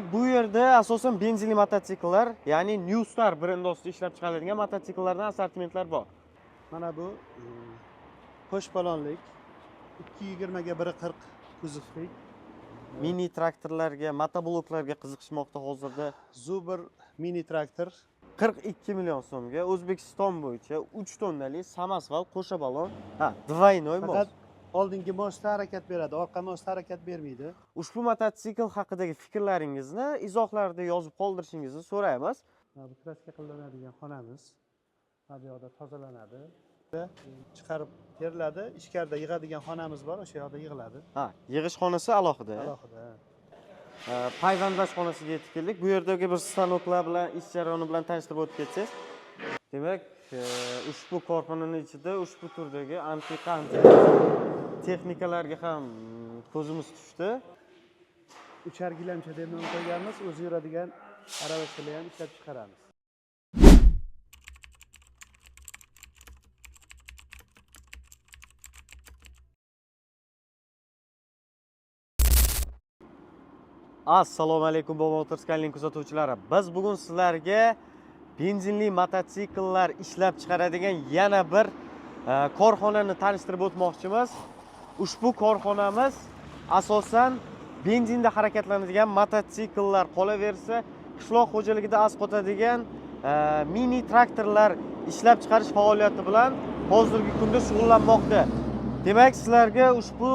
Bu yerda asosan benzinli mototsikllar, ya'ni New Star brendi ostida ishlab chiqariladigan mototsikllardan assortimentlar bor. Mana bu qo'sh balonlik 220 ga 140 kuzovlik Mini traktorlarga, motobloklarga qiziqishmoqda hozirda. Zubr mini traktor 42 million so'mga O'zbekiston bo'yicha 3 tonnali samosval qo'sha balon. Двойной most. faqat oldingi mostda harakat beradi, orqa mostda harakat bermaydi. Ushbu mototsikl haqidagi fikrlaringizni izohlarda yozib qoldirishingizni so'raymiz. Bu kraska qilinadigan xonamiz. Bu yoqda tozalanadi. Chiqarib teriladi. Ichkarida yig'adigan xonamiz bor, o'sha yoqda yig'iladi. Yig'ish xonasi alohida. Alohida. Payvandlash xonasiga yetib keldik. Bu yerdagi bir stanoklar bilan, ish jarayoni bilan tanishtirib o'tib ketsangiz. Demak, ushbu korxonaning ichida ushbu turdagi antiqa texnikalarga ham ko'zimiz tushdi. Uchar gilamcha deb nom qo'yganmiz, o'zi yuradigan aravachalar ham ishlab chiqaramiz. Assalomu alaykum Motors kanalining kuzatuvchilari. Biz bugun sizlarga benzinli mototsikllar ishlab chiqaradigan yana bir korxonani tanishtirib o'tmoqchimiz. Ushbu korxonamiz asosan benzinda harakatlanadigan mototsikllar, qolaversa qishloq xo'jaligida asqotadigan mini traktorlar ishlab chiqarish faoliyati bilan hozirgi kunda shug'ullanmoqda. Demak, sizlarga ushbu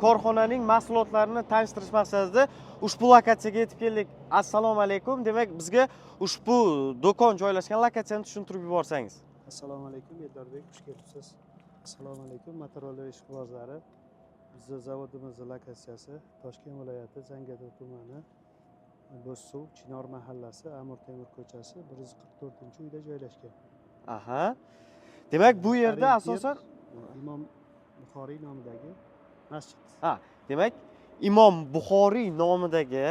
korxonaning mahsulotlarini tanishtirish maqsadida ushbu lokatsiyaga yetib keldik. Assalomu alaykum. Demak, bizga ushbu do'kon joylashgan lokatsiyani tushuntirib yuborsangiz. Assalomu alaykum, Eldarbek, xush kelibsiz. Assalomu alaykum, Motoroller ishqibozlari. Bizning zavodimizning lokatsiyasi Toshkent viloyati Zangiota tumani, Bo'zsuv, Chinor mahallasi, Amir Temur ko'chasi 144-uyda joylashgan. Demak, bu yerda asosan Imom Buxoriy nomidagi masjid. Demak, Imom Buxoriy nomidagi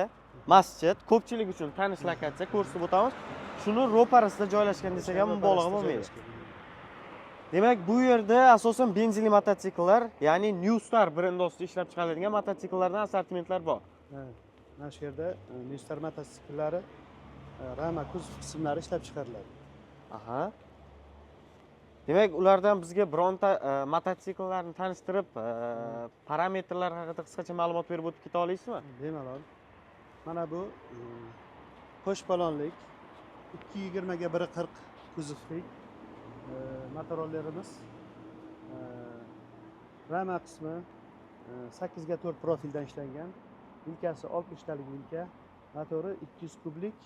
masjid ko'pchilik uchun tanish lokatsiya, ko'rsatib o'tamiz. Shuni ro'parasida joylashgan desak ham mubolag'a bo'lmaydi. Demak, bu yerda asosan benzinli mototsikllar, ya'ni New Star brendi ostida ishlab chiqariladigan mototsikllardan assortimentlar bor. Mana shu yerda New Star mototsikllari rama kuzov qismlari ishlab chiqariladi. Demak, ulardan bizga bironta mototsikllarni tanishtirib, parametrlar haqida qisqacha ma'lumot berib o'tib keta olasizmi? Bemalol. Mana bu qo'sh balonlik 220 ga 140 kuzovlik motorollerimiz. Rama qismi 8 ga 4 profildan ishlangan. Vilkasi 60 talik vilka, motori 200 kublik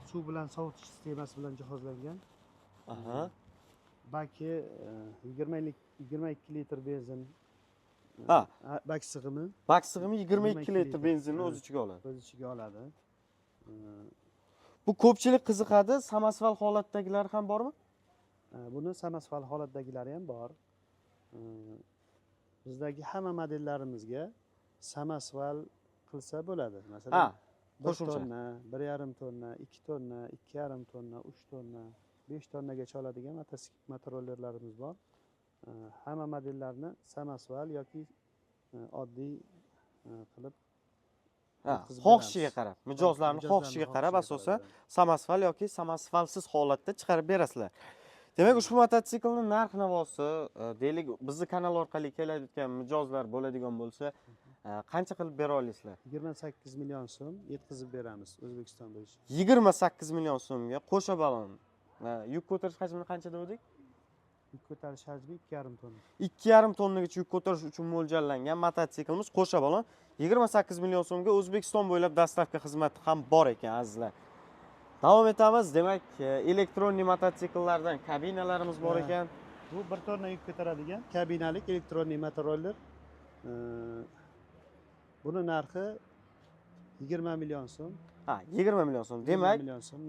suv bilan sovutish sistemasi bilan jihozlangan. Baki 22 litr benzin. Bak sig'imi. Bak sig'imi 22 litr benzinni o'z ichiga oladi. O'z ichiga oladi. Bu ko'pchilik qiziqadi, samosval holatdagilar ham bormi? Buni samosval holatdagilari ham bor. Bizdagi hamma modellarimizga samosval qilsa bo'ladi. Masalan, 1 tonna, 1,5 tonna, 2 tonna, 2,5 tonna, 3 tonna, 5 tonnagacha oladigan motorollerlarimiz bor. Hamma modellarni samosval yoki oddiy qilib xohishiga qarab, mijozlarning xohishiga qarab asosan samosval yoki samosvalsiz holatda chiqarib berasizlar. Demak, ushbu mototsiklning narx-navosi, deylik, bizning kanal orqali kelayotgan mijozlar bo'ladigan bo'lsa, qancha qilib bera olasizlar? 28 million so'm yetkazib beramiz O'zbekiston bo'yicha. 28 million so'mga qo'sha balon. Yuk ko'tarish hajmi qancha dedik? Yuk ko'tarish hajmi 2,5 tonna. 2,5 tonnagacha yuk ko'tarish uchun mo'ljallangan mototsiklimiz qo'sha balon 28 million so'mga O'zbekiston bo'ylab dastavka xizmati ham bor ekan, azizlar. Davom etamiz. Demak, elektronli mototsikllardan kabinalarimiz bor ekan. Bu 1 tonna yuk ko'taradigan kabinalik elektronli motoroller. Buni narxi 20 million so'm. 20 million so'm. Demak,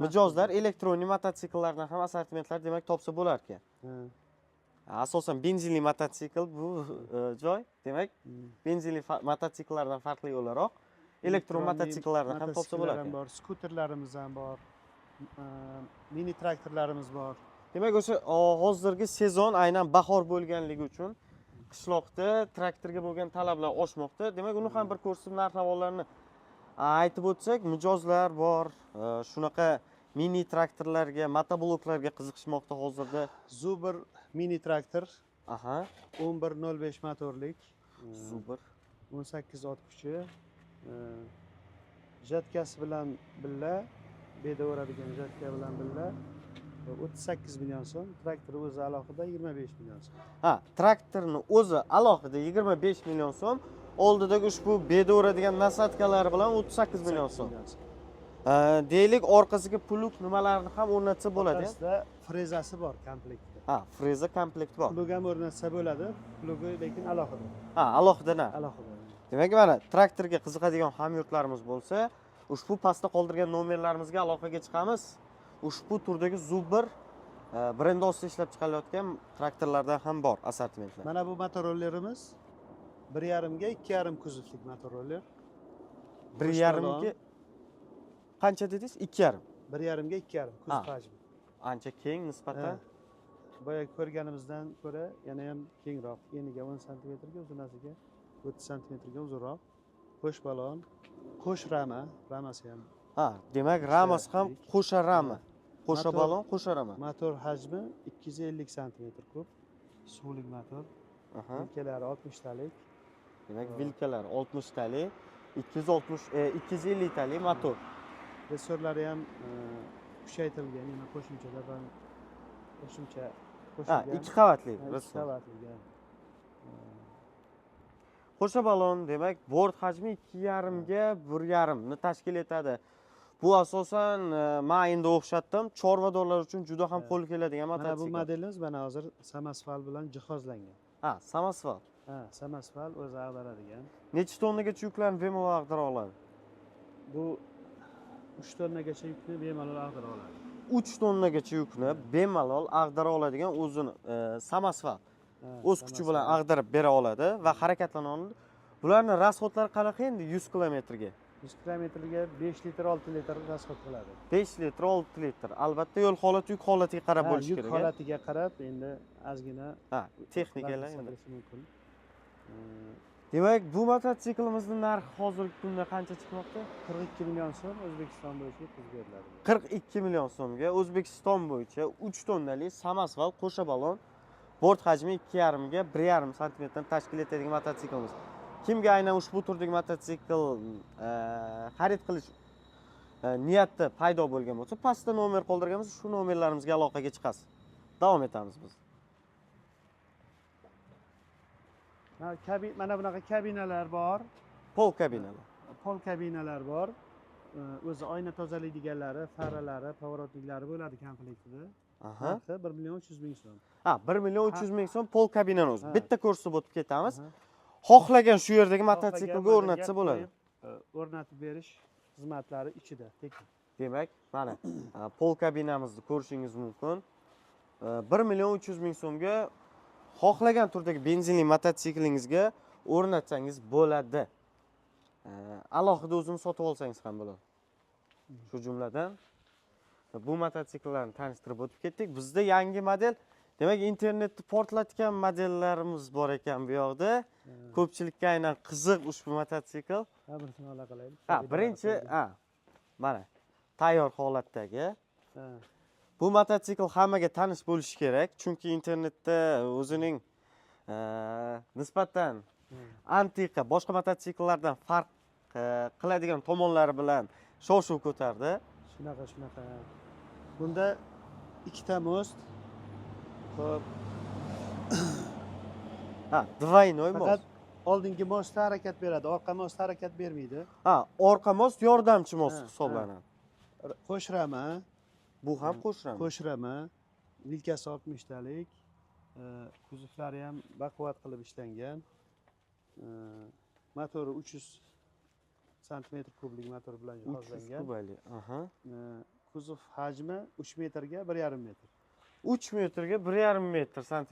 mijozlar elektronli mototsikllardan ham assortimentlar demak topsa bo'lar ekan. Asosan benzinli mototsikl bu joy. Demak, benzinli mototsikllardan farqli o'laroq elektron mototsikllardan ham topsa bo'lar ekan. Bor, skuterlarimiz ham bor. Mini traktorlarimiz bor. Demak, o'sha hozirgi sezon aynan bahor bo'lganligi uchun qishloqda traktorga bo'lgan talablar oshmoqda. Demak, uni ham bir ko'rsatib narx-navolarni Aytib o'tsak, mijozlar bor, shunaqa mini traktorlarga, motobloklarga qiziqishmoqda hozirda. Zubr mini traktor Aha, 1105 motorlik, super. 18 ot kuchi, jatkasi bilan billa, beda o'radigan jatka bilan billa 38 million so'm, traktor o'zi alohida 25 million so'm. Ha, traktorni o'zi alohida 25 million so'm, oldidagi ushbu beda o'radigan nasatkalar bilan 38 million so'm. Deylik, orqasiga plug nimalarni ham o'rnatsa bo'ladi. Orqasida frezasi bor komplektda. Ha, freza komplekt bor. Plug ham o'rnatsa bo'ladi, plugi lekin alohida. Ha, alohida na. Alohida. Demak, mana traktorga qiziqadigan hamyurtlarimiz bo'lsa, ushbu pastda qoldirgan nomerlarimizga aloqaga chiqamiz. Ushbu turdagi Zubr brendi ostida ishlab chiqarilayotgan traktorlardan ham bor assortimentlar. Mana bu motorollerimiz 1,5 ga 2,5 kuzovlik motorroller. 1,5 ga qancha dedingiz? 2,5. 1,5 ga 2,5 kuzov hajmi. Ancha keng nisbatan. Boya ko'rganimizdan ko'ra yana ham kengroq. Eniga 10 sm ga, uzunasiga 30 sm ga uzunroq. Qo'sh balon, qo'sh rama, ramasi ham. Ha, demak, ramasi ham qo'sha rama. Qo'sha balon, qo'sha rama. Motor hajmi 250 sm kub. Suvlik motor. Vilkalari 60 talik. Demak, vilkalari 60 talik, 250 talik motor. Resorlari ham kuchaytirilgan, yana qo'shimchalardan qo'shimcha Ha, 2 qavatli resor. Qo'sha balon, demak, bort hajmi 2,5 ga 1,5 ni tashkil etadi. Bu asosan men endi o'xshatdim, chorvadorlar uchun juda ham qo'l keladigan mototsikl. Mana bu modelimiz mana hozir samosval bilan jihozlangan. Ha, samosval. Ha, samosval o'zi ag'daradigan. Necha tonnagacha yuklarni bemalol ag'dara oladi? Bu 3 tonnagacha yukni bemalol ag'dara oladi. 3 tonnagacha yukni bemalol ag'dara oladigan o'zini samosval. O'z kuchi bilan ag'darib bera oladi va harakatlana oladi. Bularning rasxodlari qanaqa endi 100 kilometrga? 100 kilometrga 5 litr 6 litr rasxod qiladi. 5 litr 6 litr. Albatta yo'l holati, yuk holatiga qarab bo'lishi kerak. Yuk holatiga qarab endi ozgina texnikalar endi. mumkin. Demak, bu mototsiklimizni narxi hozirgi kunda qancha chiqmoqda? 42 million so'm O'zbekiston bo'yicha yetkazib beriladi. 42 million so'mga O'zbekiston bo'yicha 3 tonnali samosval qo'sha balon, bort hajmi 2,5 ga 1,5 sm tashkil etadigan mototsiklimiz. Kimga aynan ushbu turdagi mototsikl xarid qilish niyati paydo bo'lgan bo'lsa, pastda nomer qoldirganmiz, shu nomerlarimizga aloqaga chiqasiz. Davom etamiz biz. Mana bunaqa kabinalar bor. Pol kabinalar. Pol kabinalar bor. O'zi oyna tozalaydiganlari, faralari, pavorotliklari bo'ladi komplektida. Narxi 1 million 300 ming so'm. Ha, 1 million 300 ming so'm pol kabinani o'zi. Bitta ko'rsatib o'tib ketamiz. Xohlagan shu yerdagi mototsiklga o'rnatsa bo'ladi. O'rnatib berish xizmatlari ichida tekin. Demak, mana pol kabinamizni ko'rishingiz mumkin. 1 million 300 ming so'mga xohlagan turdagi benzinli mototsiklingizga o'rnatsangiz bo'ladi. Alohida o'zini sotib olsangiz ham bo'ladi. Shu jumladan bu mototsikllarni tanishtirib o'tib ketdik. Bizda yangi model, demak, internetni portlatgan modellarimiz bor ekan bu yoqda. Ko'pchilikka aynan qiziq ushbu mototsikl. Birisini ola qilaylik. Birinchi, mana tayyor holatdagi. Bu mototsikl hammaga tanish bo'lishi kerak, chunki internetda o'zining nisbatan antiqa boshqa mototsikllardan farq qiladigan tomonlari bilan shov-shuv ko'tardi. Shunaqa. Bunda ikkita most. Xo'p. Двойной most. Faqat oldingi most harakat beradi, orqa most harakat bermaydi. Orqa most yordamchi most hisoblanadi. Qo'shrama. Bu ham qo'shrama. Qo'shrama. Vilkasi 60 talik. Kuzovlari ham baquvvat qilib ishlangan. Motori 300 sm kublik motor bilan jihozlangan. 300 kubalik. Kuzov hajmi 3 metrga 1,5 metr. 3 metrga 1,5 metr sm,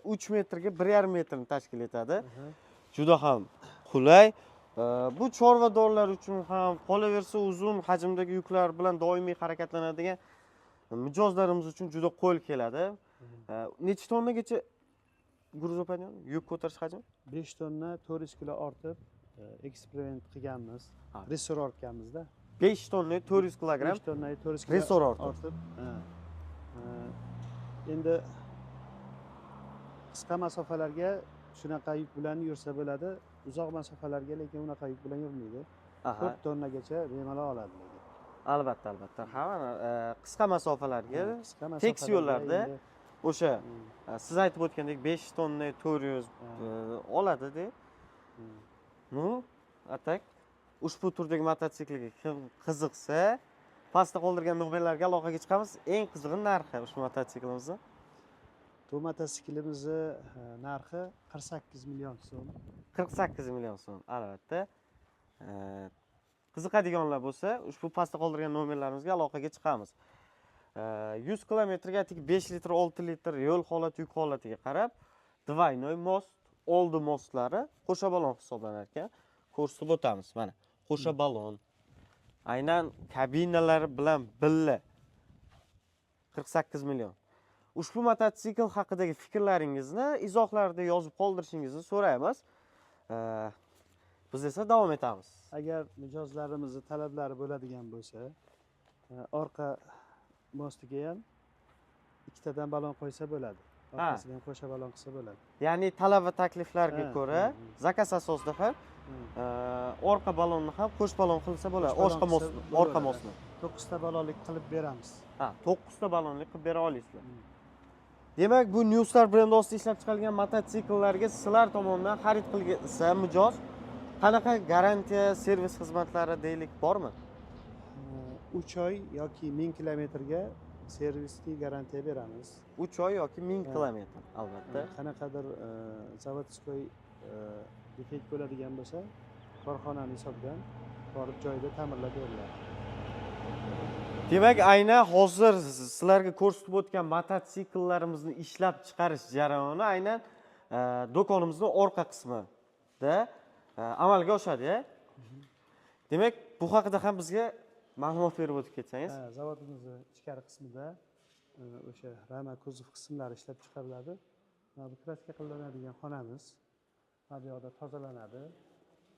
3 metrga 1,5 metrni tashkil etadi. Juda ham qulay. Bu chorvadorlar uchun ham, qolaversa uzun hajmdagi yuklar bilan doimiy harakatlanadigan mijozlarimiz uchun juda qo'l keladi. Necha tonnagacha yuk ko'tarish hajmi? 5 tonna 400 kilo ortib eksperiment qilganmiz. Ha. Resor ortganmizda. 5 tonna 400 kilogramm 5 tonna 400 kg resor ortib. ortib. Endi qisqa masofalarga shunaqa yuk bilan yursa bo'ladi. Uzoq masofalarga lekin unaqa yuk bilan yurmaydi. 4 tonnagacha bemalol oladi. Albatta, albatta. Ha, mana qisqa masofalarga, Qisqa tekis masofalarga yo'llarda endi, o'sha siz aytib o'tgandek 5 tonna 400 oladi-da. Ну, atak ushbu turdagi mototsiklga kim qiziqsa, pastda qoldirgan nomerlarga aloqaga chiqamiz. Eng qizig'i narxi ushbu mototsiklimizni. Bu mototsiklimizni narxi 48 million so'm. 48 million so'm, albatta. Qiziqadiganlar bo'lsa, ushbu pastda qoldirgan nomerlarimizga aloqaga chiqamiz. 100 kilometrga 5 litr, 6 litr yo'l holati, yuk holatiga qarab, двойной most, oldi mostlari qo'sha balon hisoblanar ekan. Ko'rsatib o'tamiz. Mana, qo'sha balon. Aynan kabinalari bilan birga 48 million. Ushbu mototsikl haqidagi fikrlaringizni izohlarda yozib qoldirishingizni so'raymiz. Biz esa davom etamiz. Agar mijozlarimizning talablari bo'ladigan bo'lsa, orqa mostiga ham ikkitadan balon qo'ysa bo'ladi. Orqasiga ham qo'sha balon qilsa bo'ladi. Ya'ni talab va takliflarga ko'ra zakaz asosida ham orqa balonni ham qo'sh balon qilsa bo'ladi. Orqa mostni. 9 ta balonlik qilib beramiz. 9 ta balonlik qilib bera olasizlar. Demak, bu New Star brendi ostida ishlab chiqarilgan mototsikllarga sizlar tomonidan xarid qilsa mijoz qanaqa garantiya, servis xizmatlari deylik bormi? 3 oy yoki 1000 kilometrga servisli garantiya beramiz. 3 oy yoki 1000 kilometr, albatta. Qanaqadir zavodskoy defekt bo'ladigan bo'lsa, korxonaning hisobidan borib joyida ta'mirlab beriladi. Demak, aynan hozir sizlarga ko'rsatib o'tgan mototsikllarimizni ishlab chiqarish jarayoni aynan do'konimizning orqa qismida amalga oshadi. Demak, bu haqida ham bizga ma'lumot berib o'tib ketsangiz. Zavodimizning ichkari qismida o'sha rama kuzov qismlari ishlab chiqariladi. Bu kraska qilinadigan xonamiz. Bu yoqda tozalanadi.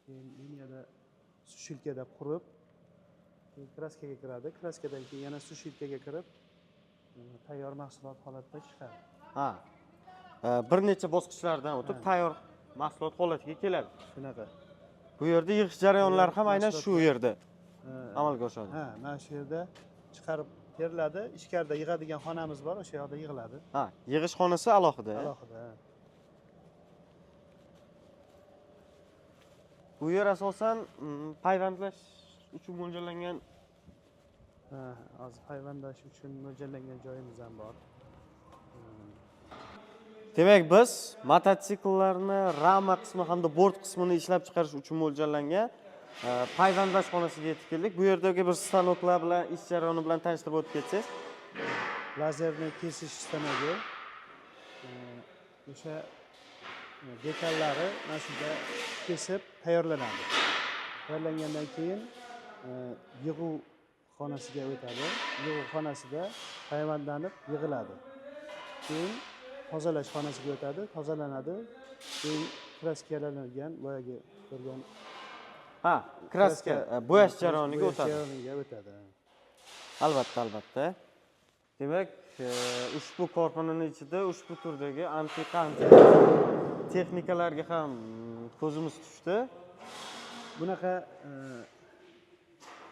Keyin liniyada sushilkada qurib, kraskaga kiradi. Kraskadan keyin yana sushilkaga kirib, tayyor mahsulot holatida chiqadi. Bir necha bosqichlardan o'tib tayyor mahsulot holatiga keladi. Shunaqa. Bu yerda yig'ish jarayonlari ham aynan shu yerda amalga oshadi. Mana shu yerda chiqarib teriladi. Ichkarida yig'adigan xonamiz bor, o'sha yerda yig'iladi. Yig'ish xonasi alohida. Alohida. Bu yer asosan payvandlash uchun mo'ljallangan. Hozir payvandlash uchun mo'ljallangan joyimiz ham bor. Demak, biz mototsikllarni rama qismi hamda bort qismini ishlab chiqarish uchun mo'ljallangan payvandlash xonasiga yetib keldik. Bu yerdagi bir stanoklar bilan ish jarayoni bilan tanishtirib o'tib ketsangiz. Lazerni kesish stanogi. O'sha detallari mana shunda kesib tayyorlanadi. Tayyorlangandan keyin yig'uv xonasiga o'tadi. Yig'uv xonasida payvandlanib yig'iladi. Keyin tozalash xonasiga o'tadi, tozalanadi. Keyin kraskalangan, boyagi ko'rgan kraska bo'yash jarayoniga o'tadi. Albatta, albatta. Demak, ushbu korxonaning ichida ushbu turdagi antiqa texnikalarga ham ko'zimiz tushdi. Bunaqa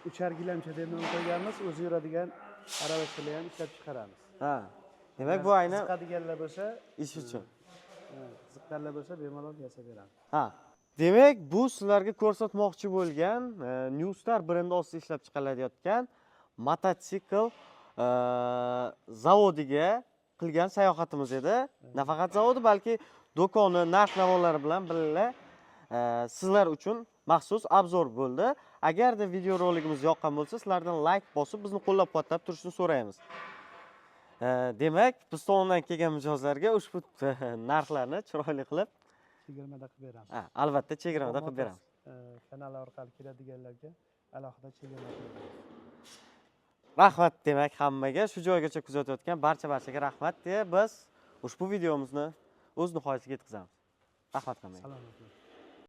uchar gilamcha deb nom qo'yganmiz, o'zi yuradigan aravachalar ham ishlab chiqaramiz. Demak, bu aynan qiziqadiganlar bo'lsa, ish uchun. qiziqqanlar bo'lsa, bemalol yasab beramiz. Demak, bu sizlarga ko'rsatmoqchi bo'lgan New Star brendi ostida ishlab chiqarilayotgan mototsikl zavodiga qilgan sayohatimiz edi. Nafaqat zavodi, balki do'koni, narx-navolari bilan birga sizlar uchun maxsus obzor bo'ldi. Agarda videorolikimiz yoqqan bo'lsa, sizlardan like bosib, bizni qo'llab-quvvatlab turishni so'raymiz. Demak, biz tomonidan kelgan mijozlarga ushbu narxlarni chiroyli qilib chegirmada qilib beramiz. Albatta, chegirmada qilib beramiz. Kanal orqali keladiganlarga alohida chegirma qilib beramiz. Rahmat demak hammaga, shu joygacha kuzatayotgan barchaga rahmat deb biz ushbu videomizni o'z nihoyasiga yetkazamiz. Rahmat hammaga. Salomat bo'ling.